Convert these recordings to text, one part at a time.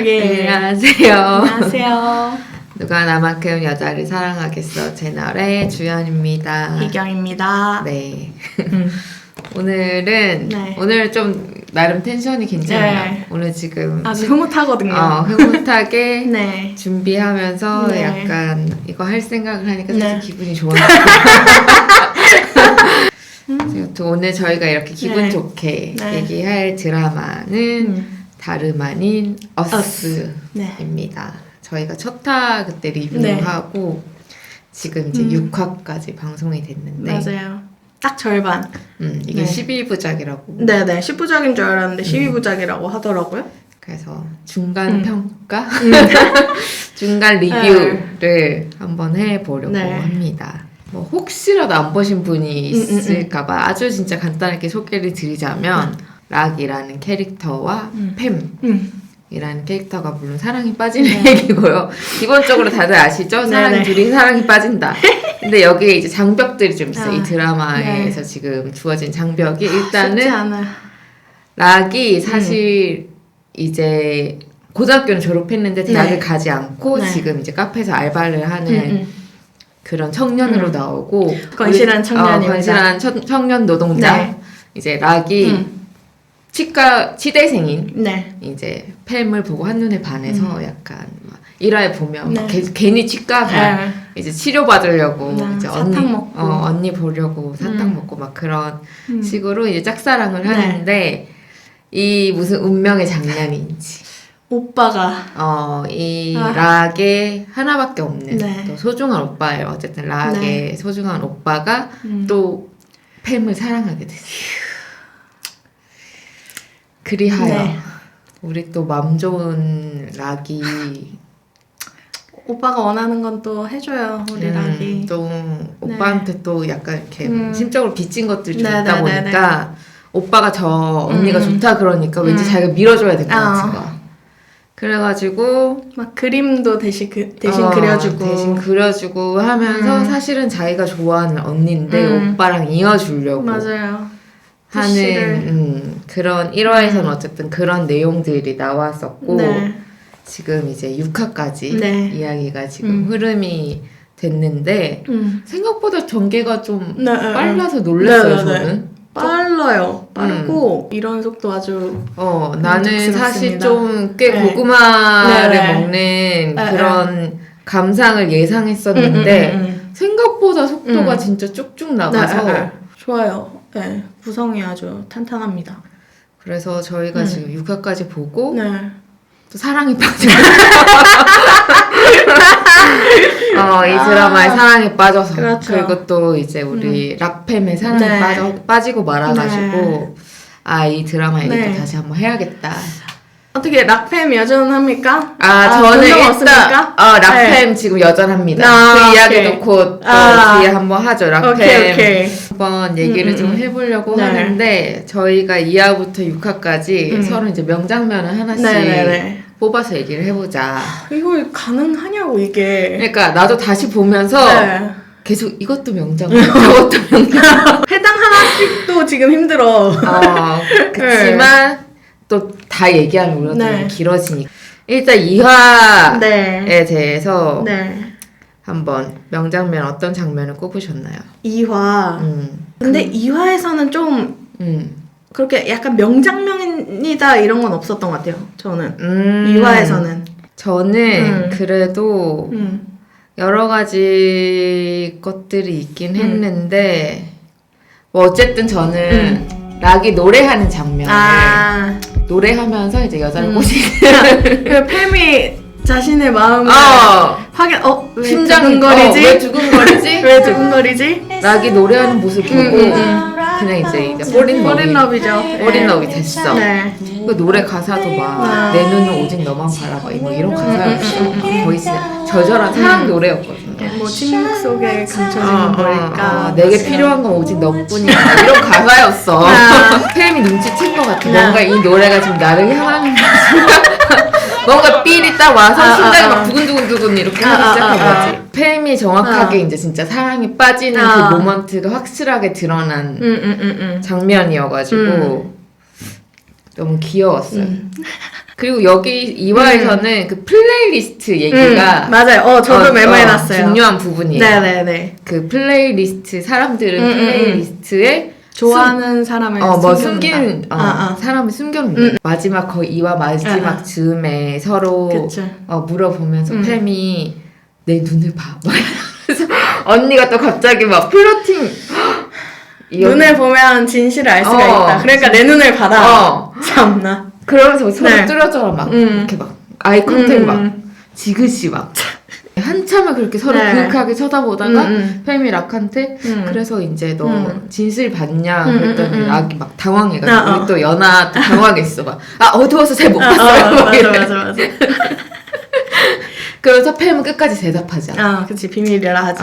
네. 안녕하세요. 안녕하세요. 누가 나만큼 여자를 사랑하겠어 채널의 주연입니다. 이경입니다. 네. 오늘은 네. 오늘 좀 나름 텐션이 괜찮아요. 네. 오늘 지금 아주 흐뭇하거든요. 흐뭇하게 네. 준비하면서 네. 약간 이거 할 생각을 하니까 네. 사실 기분이 좋아요. 오늘 저희가 이렇게 기분 네. 좋게 네. 얘기할 드라마는 다름 아닌 어스입니다. 저희가 첫 화 그때 리뷰하고 지금 이제 6화까지 방송이 됐는데 맞아요. 딱 절반. 이게 네. 12부작이라고. 네네. 10부작인 줄 알았는데 12부작이라고 하더라고요. 그래서 중간 평가? 중간 리뷰를 한번 해보려고 네. 합니다. 뭐 혹시라도 안 보신 분이 있을까봐 아주 진짜 간단하게 소개를 드리자면 락이라는 캐릭터와 팸이라는 캐릭터가 물론 사랑이 빠지는 얘기고요. 기본적으로 다들 아시죠? 사랑이 둘이 사랑이 빠진다. 근데 여기에 이제 장벽들이 좀 있어요. 이 드라마에서 지금 주어진 장벽이 일단은 쉽지 않아. 락이 사실 이제 고등학교는 졸업했는데 대학을 가지 않고 지금 이제 카페에서 알바를 하는 그런 청년으로 나오고 건실한 청년입니다. 건실한 청년 노동자. 네. 이제 락이 치대생인 이제 팸을 보고 한눈에 반해서 약간 막 일화에 보면 막 괜히 치과 가 이제 치료받으려고 이제 사탕 먹고 언니 보려고 사탕 먹고 막 그런 식으로 이제 짝사랑을 하는데 이 무슨 운명의 장난인지 오빠가 이 락의 하나밖에 없는 또 소중한 오빠예요. 어쨌든 락의 소중한 오빠가 또 팸을 사랑하게 됐어요. 그리하여 우리 또 맘 좋은 락이 오빠가 원하는 건 또 해줘요. 우리 락이 또 오빠한테 또 약간 이렇게 심적으로 빚진 것들이 좀 있다 보니까 오빠가 저 언니가 좋다 그러니까 왠지 자기가 밀어줘야 될 것 같은 거야. 그래가지고 막 그림도 대신 그려주고 하면서 사실은 자기가 좋아하는 언니인데 오빠랑 이어주려고 맞아요. 하는 그런 1화에서는 어쨌든 그런 내용들이 나왔었고 지금 이제 6화까지 이야기가 지금 흐름이 됐는데 생각보다 전개가 좀 빨라서 놀랐어요. 저는 빠르고 이런 속도 아주 나는 사실 좀 꽤 고구마를 먹는 그런 감상을 예상했었는데 생각보다 속도가 진짜 쭉쭉 나가서 좋아요. 네, 구성이 아주 탄탄합니다. 그래서 저희가 지금 6화까지 보고 또 사랑이 빠져. 이 드라마에 사랑에 빠져서 그리고 또 이제 우리 락팸의 사랑에 빠지고 말아가지고 이 드라마 얘기도 다시 한번 해야겠다. 어떻게 락팸 여전합니까? 저는 일단 락팸 지금 여전합니다. 그 이야기도 곧 뒤에 한번 하죠. 락팸 한번 얘기를 좀 해보려고 하는데 저희가 2화부터 6화까지 서로 이제 명장면을 하나씩 뽑아서 얘기를 해보자. 이거 가능하냐고 이게. 그러니까 나도 다시 보면서 계속 이것도 명장면, 저것도 명장면. 해당 하나씩도 지금 힘들어. 그렇지만 또 다 얘기하면 우리가 좀 길어지니까 일단 2화에 대해서 한번 명장면 어떤 장면을 꼽으셨나요? 2화. 근데 2화에서는 좀 그렇게 약간 명장면이다 이런 건 없었던 것 같아요. 저는 2화에서는 저는 그래도 여러 가지 것들이 있긴 했는데 뭐 어쨌든 저는 락이 노래하는 장면을 노래하면서 이제 여자를 꼬시는 그 팸이 자신의 마음을 확인 왜 심장 두근거리지? 왜 두근거리지? 왜 두근거리지? 락이 노래하는 모습 보고 그냥 이제 폴린러브죠. 폴린러브이 됐어. 그 노래 가사도 막 내 눈은 오직 너만 바라봐 뭐 이런 가사였어. 거의 진짜 절절한 사랑 노래였거든요. 뭐 침묵 속에 감춰지는 걸까? 내게 필요한 건 오직 너뿐이야 이런 가사였어. 팸이 눈치챈 것 같아. 뭔가 이 노래가 지금 나를 향하는 뭔가 삘이 딱 와서 심장이 막 두근두근 이렇게 하기 시작한 거지. 팸이 정확하게 이제 진짜 사랑에 빠지는 그 모먼트가 확실하게 드러난 장면이어가지고 너무 귀여웠어요. 그리고 여기 2화에서는 그 플레이리스트 얘기가 맞아요. 저도 메모해놨어요. 중요한 부분이에요. 네네네. 그 플레이리스트 사람들은 플레이리스트에 좋아하는 사람을 숨긴 사람을 숨겨놓는 마지막 거의 2화 마지막 즈음에 서로 물어보면서 팸이 내 눈을 봐. 막 이러면서 언니가 또 갑자기 막 플러팅 눈을 보면 진실을 알 수가 있다. 그러니까 내 눈을 받아. 참나. 그러면서 서로 뚫어져라 막 이렇게 막 아이 컨택 막 지그시 막 한참을 그렇게 서로 그윽하게 쳐다보다가 팸이 락한테 그래서 이제 너 진실 받냐 그랬더니 락이 막 당황해가지고 우리 또 연아 또 당황했어 막 어두워서 잘 못 봤어요 맞아 그래서 팸은 끝까지 대답하지 않아. 그치 비밀이라 하지.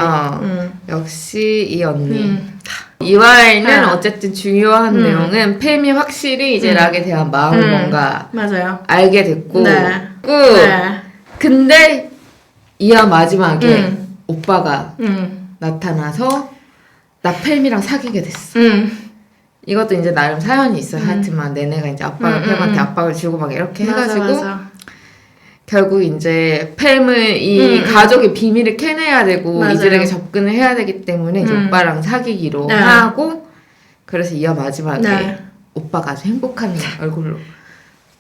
역시 이 언니. 2화에는 어쨌든 중요한 내용은 팸이 확실히 이제 락에 대한 마음을 뭔가 맞아요. 알게 됐고 근데 2화 마지막에 오빠가 나타나서 나 팸이랑 사귀게 됐어. 이것도 이제 나름 사연이 있어요. 하여튼만 내내가 이제 아빠가 팸한테 압박을 주고 막 이렇게 해가지고 결국 이제 팸을 이 가족의 비밀을 캐내야 되고 이들에게 접근을 해야 되기 때문에 이제 오빠랑 사귀기로 하고 그래서 2화 마지막에 오빠가 아주 행복한 얼굴로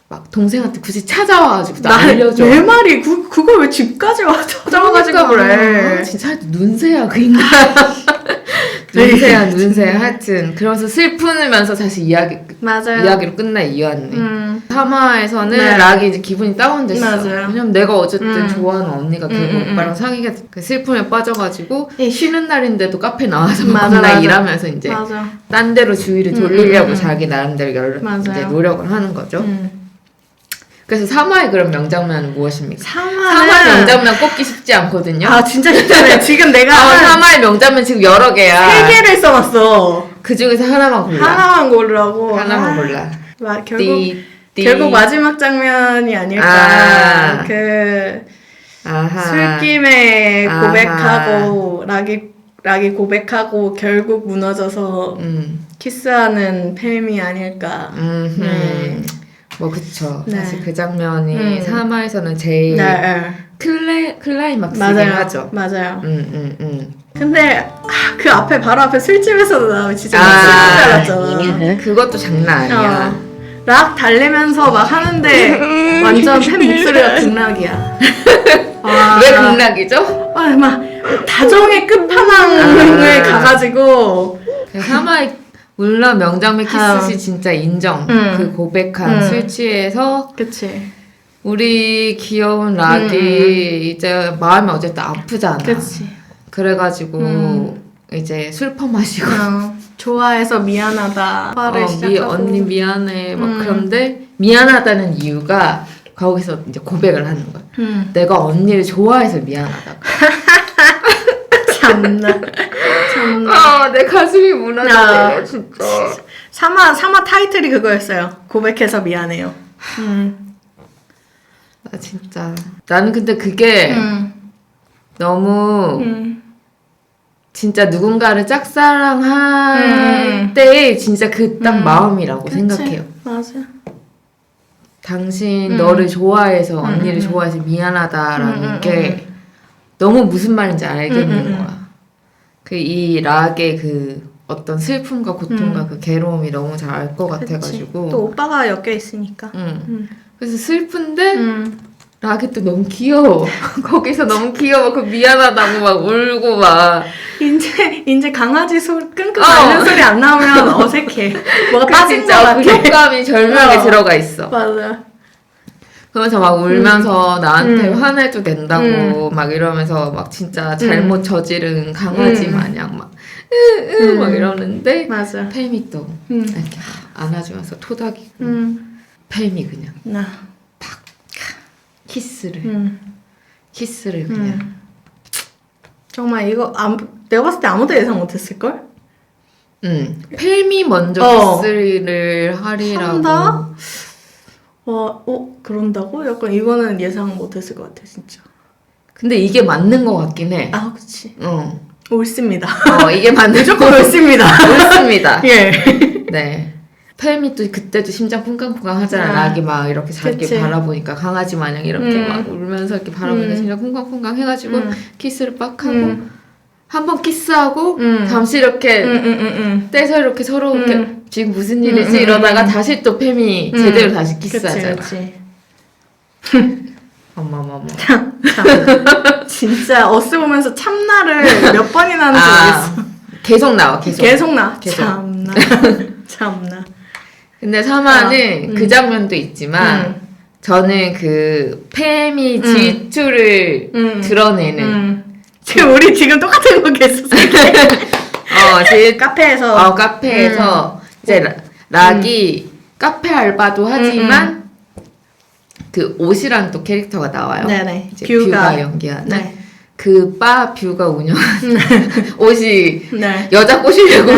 막 동생한테 굳이 찾아와가지고 나 알려줘. 내 말이 그걸 왜 집까지 와 찾아와가지고 그래. 진짜 눈새야 그 인간. 눈새야 하여튼 그러면서 슬프면서 다시 이야기로 끝나 이어왔네. 3화에서는 락이 이제 기분이 다운됐어. 왜냐면 내가 어쨌든 좋아하는 언니가 결국 오빠랑 사귀게 그 슬픔에 빠져가지고 쉬는 날인데도 카페 나와서 겁나 일하면서 이제 딴 데로 주의를 돌리려고 자기 나름대로 이제 노력을 하는 거죠. 그래서 3화의 그런 명장면은 무엇입니까? 3화의 명장면 꼽기 쉽지 않거든요. 진짜 쉽잖아요. 지금 내가 3화의 명장면 지금 여러 개야. 3개를 써놨어. 그 중에서 하나만 골라. 하나만 고르라고. 하나만 골라. 결국 마지막 장면이 아닐까. 술김에 고백하고 락이 고백하고 결국 무너져서 키스하는 팸이 아닐까. 뭐 그쵸. 사실 그 장면이 3화에서는 제일 클라이막스긴 하죠. 맞아요. 근데 그 앞에 바로 앞에 술집에서도 나오면 진짜 슬픈 줄 알았잖아. 그것도 장난 아니야. 락 달래면서 막 하는데 완전 팬 목소리가 극락이야. 왜 극락이죠? 막 다정의 끝판왕을 가가지고 3화에 물론 명장면 키스시 진짜 인정. 그 고백한 술 취해서 그치. 우리 귀여운 락이 이제 마음이 어쨌든 아프잖아. 그치. 그래가지고 이제 술 퍼마시고 좋아해서 미안하다 화를 시작하고 언니 미안해 막 그런데 미안하다는 이유가 거기서 이제 고백을 하는 거야. 내가 언니를 좋아해서 미안하다고. 참나. 내 가슴이 무너져 진짜. 3화 타이틀이 그거였어요. 고백해서 미안해요. 나 진짜 나는 근데 그게 너무 진짜 누군가를 짝사랑할 때의 진짜 그 딱 마음이라고 생각해요. 맞아. 당신 너를 좋아해서 언니를 좋아해서 미안하다라는 게 너무 무슨 말인지 알겠는 거야. 이 락의 그 어떤 슬픔과 고통과 그 괴로움이 너무 잘 알 것 같아가지고 또 오빠가 엮여 있으니까. 그래서 슬픈데 락이 또 너무 귀여워. 거기서 너무 귀여워. 그 미안하다고 막 울고 막 이제 강아지 소리 끙끙 앓는 소리 안 나오면 어색해. 뭐가 빠진 것 같아. 그 효과음이 절묘하게 들어가 있어. 맞아. 그러면서 막 울면서 나한테 화내도 된다고 막 이러면서 막 진짜 잘못 저지른 강아지 마냥 막 막 이러는데 맞아. 팸이 또 이렇게 안아주면서 토닥이고 팸이 그냥 팍 키스를 그냥 정말 이거 내가 봤을 때 아무도 예상 못했을걸? 팸이 먼저 키스를 하리라고 한다? 그런다고? 약간 이거는 예상 못했을 것 같아 진짜. 근데 이게 맞는 것 같긴 해. 그치. 옳습니다. 이게 맞는 무조건 옳습니다. 옳습니다. 예. 네. 팸이 또 그때도 심장 쿵쾅쿵쾅 하잖아. 락이 막 이렇게 자기 그치. 바라보니까 강아지 마냥 이렇게 막 울면서 이렇게 바라보니까 심장 쿵쾅쿵쾅 해가지고 키스를 빡 하고 한 번 키스하고 잠시 이렇게 떼서 이렇게 서로 이렇게 지금 무슨 일이지 이러다가 다시 또 팸이 제대로 다시 키스하잖아. 그치. 어머머머. 참, 진짜 어스 보면서 참나를 몇 번이나 하는지 모르겠어. 계속 나와 계속. 계속 나. 계속. 참나. 참나. 근데 3화는 그 장면도 있지만 저는 그 팸이 질투를 드러내는 지금 우리 지금 똑같은 거 계속 카페에서 카페에서 이제 락이 카페 알바도 하지만 그 옷이랑 또 캐릭터가 나와요. 네네. 이제 뷰가 연기하는 네. 그 바 뷰가 운영하는 옷이 네. 여자 꼬시려고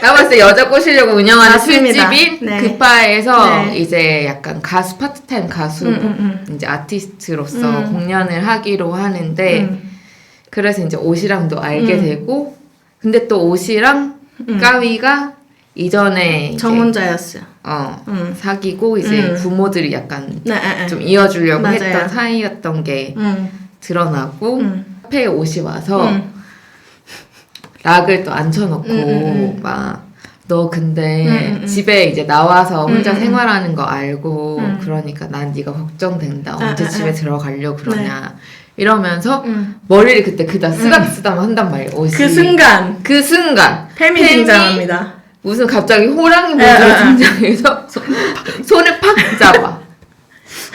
내가 봤을 때 여자 꼬시려고 운영하는 맞습니다. 술집인 네. 그 바에서 네. 이제 약간 가수 파트타임 가수 이제 아티스트로서 공연을 하기로 하는데 그래서 이제 옷이랑도 알게 되고 근데 또 옷이랑 까위가 이전에 이제 정혼자였어요. 사귀고 이제 부모들이 약간 네, 좀 이어주려고 맞아요. 했던 사이였던 게 드러나고 카페에 옷이 와서 락을 또 앉혀놓고 막 너 근데 집에 이제 나와서 혼자 생활하는 거 알고 그러니까 난 네가 걱정된다. 언제 집에 들어가려고 그러냐. 이러면서 머리를 그때 그다 쓰담쓰담 한단 말이에요. 옷이. 그 순간 팸이 팸이 등장합니다. 무슨 갑자기 호랑이 모드로 등장해서 손을 팍 잡아.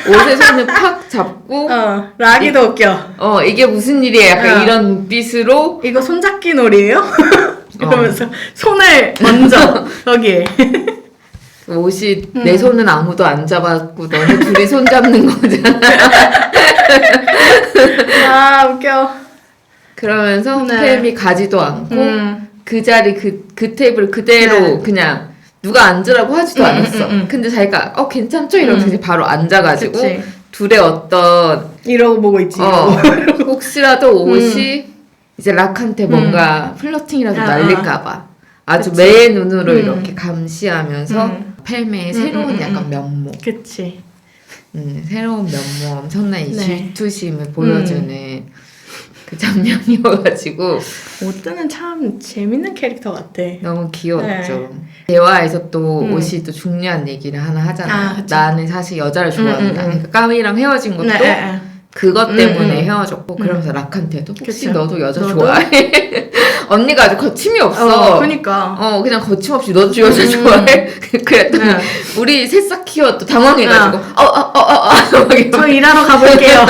옷에 손을 팍 잡고 락이도 웃겨. 이게 무슨 일이야 약간 이런 눈빛으로 이거 손잡기 놀이에요? 이러면서 손을 얹어 여기에. 옷이 내 손은 아무도 안 잡았고 너네 둘이 손 잡는 거잖아. 아 웃겨. 그러면서 네. 팸이 가지도 않고 그 자리 그 테이블 그대로 그냥 누가 앉으라고 하지도 않았어. 근데 자기가 괜찮죠? 이러면서 이제 바로 앉아가지고 그치. 둘의 어떤 이러고 보고 있지. 혹시라도 옷이 이제 락한테 뭔가 플러팅이라도 아, 날릴까봐 아주 그치. 매의 눈으로 이렇게 감시하면서 팸의 새로운 약간 면모 그치. 새로운 면모 엄청난 이 네. 질투심을 보여주는 그 장면이어가지고 오뜨는 참 재밌는 캐릭터 같아. 너무 귀여웠죠. 네. 대화에서 또 옷이 또 중요한 얘기를 하나 하잖아. 그쵸. 나는 사실 여자를 좋아한다. 그러니까 까미랑 헤어진 것도 네. 그것 때문에 헤어졌고 그러면서 락한테도 혹시 그쵸. 너도 여자 너도? 좋아해? 언니가 아주 거침이 없어. 그니까. 그냥 거침없이 너도 여자 좋아해? 그랬더니 네. 우리 셋싹 키워 또 당황해가지고 저 일하러 가볼게요.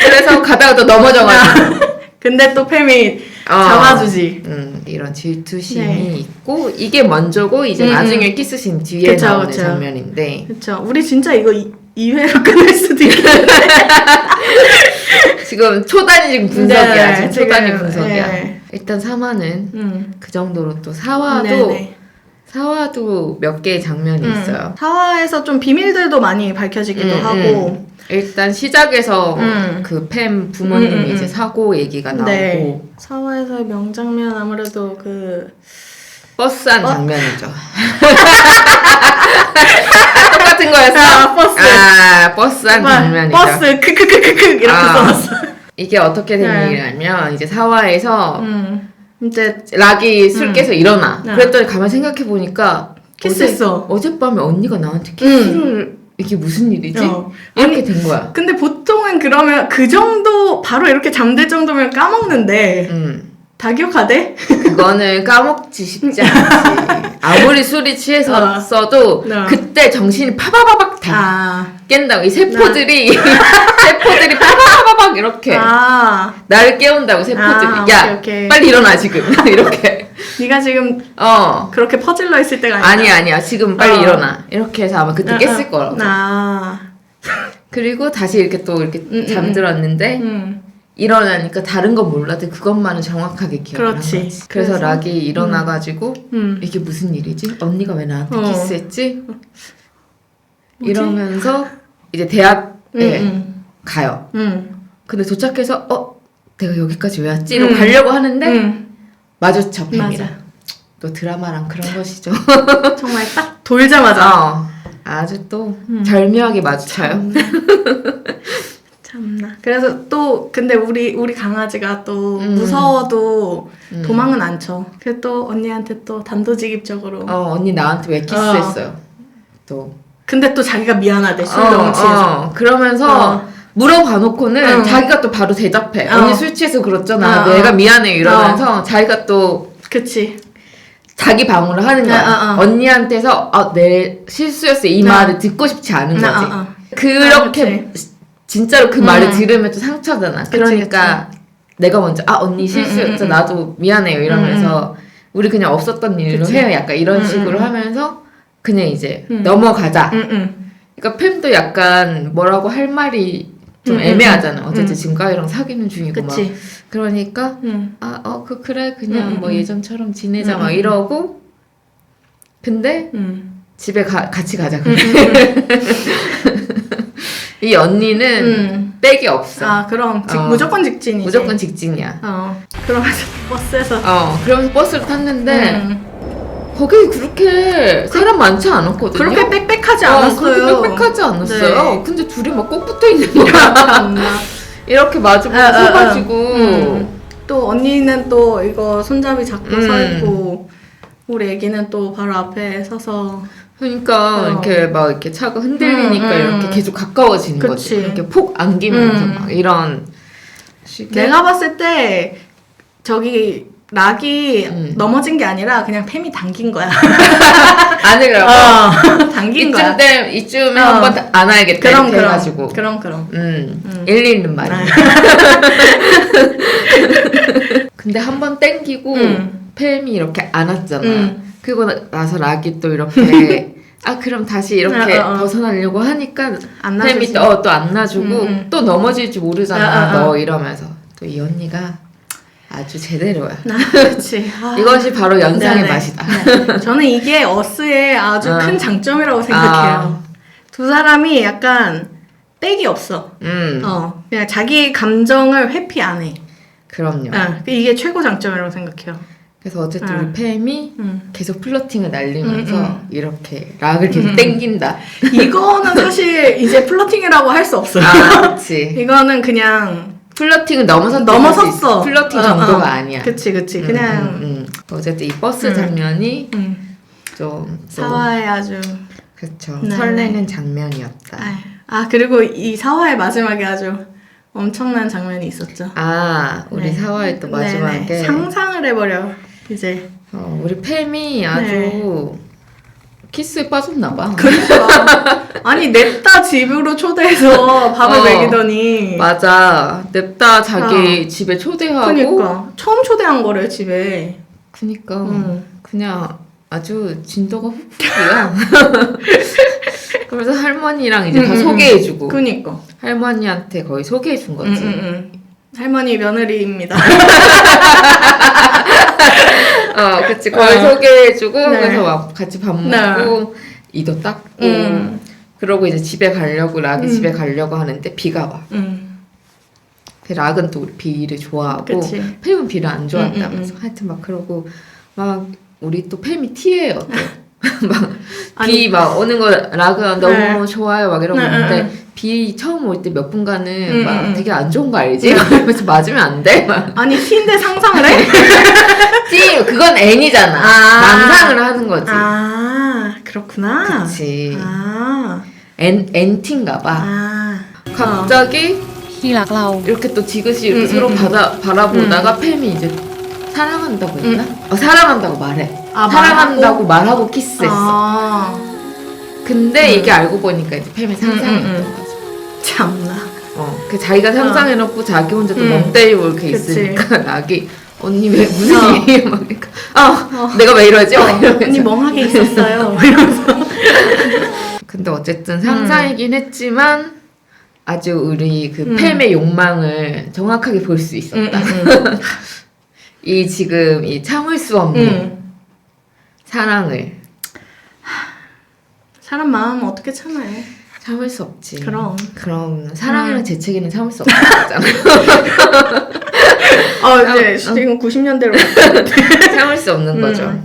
그래서 가다가 또 넘어져가지고 근데 또 팸이 잡아주지. 이런 질투심이 네. 있고 이게 먼저고 이제 나중에 키스신 뒤에 그쵸, 나오는 그쵸. 장면인데 그쵸. 우리 진짜 이거 2회로 끝낼 수도 있겠는데. 지금 초단위 지금 분석이야. 네, 지금 초단위 지금, 분석이야. 네. 일단 3화는 그 정도로 또 4화도 네네. 4화도 몇 개의 장면이 있어요. 4화에서 좀 비밀들도 많이 밝혀지기도 하고. 일단 시작에서 그 팸 부모님이 이제 사고 얘기가 나오고 네. 4화에서의 명장면 아무래도 그 버스 안 장면이죠. 똑같은 거였어? 버스 안 장면이죠. 버스 크크크크크 이렇게 써놨어. 이게 어떻게 된 얘기냐면 이제 4화에서 이제 락이 술 깨서 일어나. 네. 그랬더니 가만 생각해 보니까 키스했어. 어젯밤에 언니가 나한테 키스를 이게 무슨 일이지? 이렇게 된 거야. 근데 보통은 그러면 그 정도 바로 이렇게 잠들 정도면 까먹는데 다 기억하대? 그거는 까먹지 쉽지 않지. 아무리 술이 취해서도 그때 정신이 파바바박 다 깬다고. 이 세포들이 세포들이 파바바박 이렇게 나를 깨운다고 세포들이. 야 오케이. 빨리 일어나 지금 이렇게. 네가 지금 그렇게 퍼질러 있을 때가 아니야 지금 빨리 일어나 이렇게 해서 아마 그때 깼을 거라고. 그리고 다시 이렇게 또 이렇게 잠들었는데 일어나니까 다른 건 몰라도 그것만은 정확하게 기억을 한 거지. 그래서 락이 일어나가지고 이게 무슨 일이지? 언니가 왜 나한테 키스했지? 이러면서 이제 대학에 가요. 근데 도착해서 내가 여기까지 왜 왔지? 이러고 가려고 하는데 마주쳐 팸이랑. 또 드라마랑 그런 것이죠. 정말 딱 돌자마자 아주 또 절묘하게 마주쳐요. 참나. 그래서 또 근데 우리 강아지가 또 무서워도 도망은 안 쳐. 그래서 또 언니한테 또 단도직입적으로 언니 나한테 왜 키스했어요? 또 근데 또 자기가 미안하대. 술 너무 취해서. 그러면서 물어봐 놓고는 자기가 또 바로 대답해. 언니 술 취해서 그렇잖아. 내가 미안해 이러면서 자기가 또 그치. 자기 방어를 하는 거야. 언니한테서 내 실수였어 이 말을 듣고 싶지 않은 거지. 그렇게 진짜로 그 말을 들으면 또 상처잖아. 그러니까 내가 먼저 언니 실수였죠. 나도 미안해요 이러면서 우리 그냥 없었던 일로 해요. 약간 이런 식으로 하면서 그냥 이제 넘어가자. 그러니까 팸도 약간 뭐라고 할 말이 좀 애매하잖아. 어쨌든 지금 가이랑 사귀는 중이고 막. 그러니까 그래 그냥 뭐 예전처럼 지내자 막 이러고 근데 집에 같이 가자. 이 언니는 백이 없어. 그럼 무조건 직진이지. 무조건 직진이야. 그러면서 버스에서 그러면서 버스를 탔는데 거기 그렇게 사람 많지 않았거든요. 그렇게 빽빽하지 않았어요. 그렇게 빽빽하지 않았어요. 네. 근데 둘이 막 꼭 붙어 있는 거야. 이렇게 마주보고 서가지고 또 언니는 또 이거 손잡이 잡고 서 있고 우리 애기는 또 바로 앞에 서서 그러니까 이렇게 막 이렇게 차가 흔들리니까 이렇게 계속 가까워지는 거지. 이렇게 폭 안기면서 막 이런 식의. 내가 봤을 때 저기 락이 넘어진 게 아니라 그냥 팸이 당긴 거야. 안으려고? 당긴 거야. 이쯤에 한번 안아야겠다. 그럼 그래가지고. 그럼. 일리 있는 말이야. 근데 한 번 땡기고 팸이 이렇게 안았잖아. 그리고 나서 락이 또 이렇게 그럼 다시 이렇게 벗어나려고 하니까 팸이 또 안 놔주고 또 넘어질지 모르잖아. 너 이러면서 또 이 언니가 아주 제대로야. 그렇지. 이것이 바로 연상의 맛이다. 네. 저는 이게 어스의 아주 큰 장점이라고 생각해요. 두 사람이 약간 빽이 없어. 그냥 자기 감정을 회피 안 해. 그럼요. 이게 최고 장점이라고 생각해요. 그래서 어쨌든 우리 팸이 계속 플러팅을 날리면서 이렇게 락을 계속 땡긴다. 이거는 사실 이제 플러팅이라고 할 수 없어요. 그치. 이거는 그냥 플러팅을 넘어섰어. 플러팅 정도가 아니야. 그치. 그냥 어쨌든 이 버스 장면이 좀 사화의 아주 그쵸. 설레는 장면이었다. 그리고 이 사화의 마지막에 아주 엄청난 장면이 있었죠. 우리 사화의 또 마지막에 상상을 해버려 이제. 우리 팸이 아주 키스에 빠졌나봐. 그러니까 아니 냅다 집으로 초대해서 밥을 먹이더니. 맞아. 냅다 자기 집에 초대하고. 그러니까 처음 초대한 거래 집에. 그니까 그냥 아주 진도가 훅훅이야. 그래서 할머니랑 이제 다 소개해주고. 그니까 할머니한테 거의 소개해준 거지. 할머니 며느리입니다. 그치. 거의 소개해주고, 그래서 막 같이 밥 먹고, 이도 닦고, 그러고 이제 집에 가려고, 락이 집에 가려고 하는데 비가 와. 락은 또 우리 비를 좋아하고, 팸은 비를 안 좋아한다면서. 하여튼 막 그러고, 막 우리 또 팸이 티예요. 비 막 오는 거 락은 너무 좋아요 막 이러고 있는데 비 처음 올 때 몇 분간은 막 되게 안 좋은 거 알지? 그래서 맞으면 안 돼? 막. 아니 티인데 상상을 해? 티 그건 N이잖아. 망상을 하는 거지. 그렇구나. 그치. N티인가 봐. 갑자기 이렇게 또 지그시 이렇게 서로 바라보다가 팸이 이제 사랑한다고 했나? 사랑한다고 말해. 사랑한다고 말하고 키스했어. 근데 이게 알고 보니까 이제 팸의 상상이었던 거죠. 참나. 그 자기가 상상해놓고 자기 혼자 또 멍 때리고 이렇게 있으니까 락이 언니 왜 무슨 일이야? 막 그러니까 내가 왜 이러지? 언니 멍하게 있었어요. 이러면서. 근데 어쨌든 상상이긴 했지만 아주 우리 그 팸의 욕망을 정확하게 볼 수 있었다. 이 지금 이 참을 수 없는 사랑을 사람 마음 어떻게 참아요? 참을 수 없지. 그럼 사랑이랑 재채기는 참을 수 없잖아. 이제 지금 90년대로 참을 수 없는 거죠.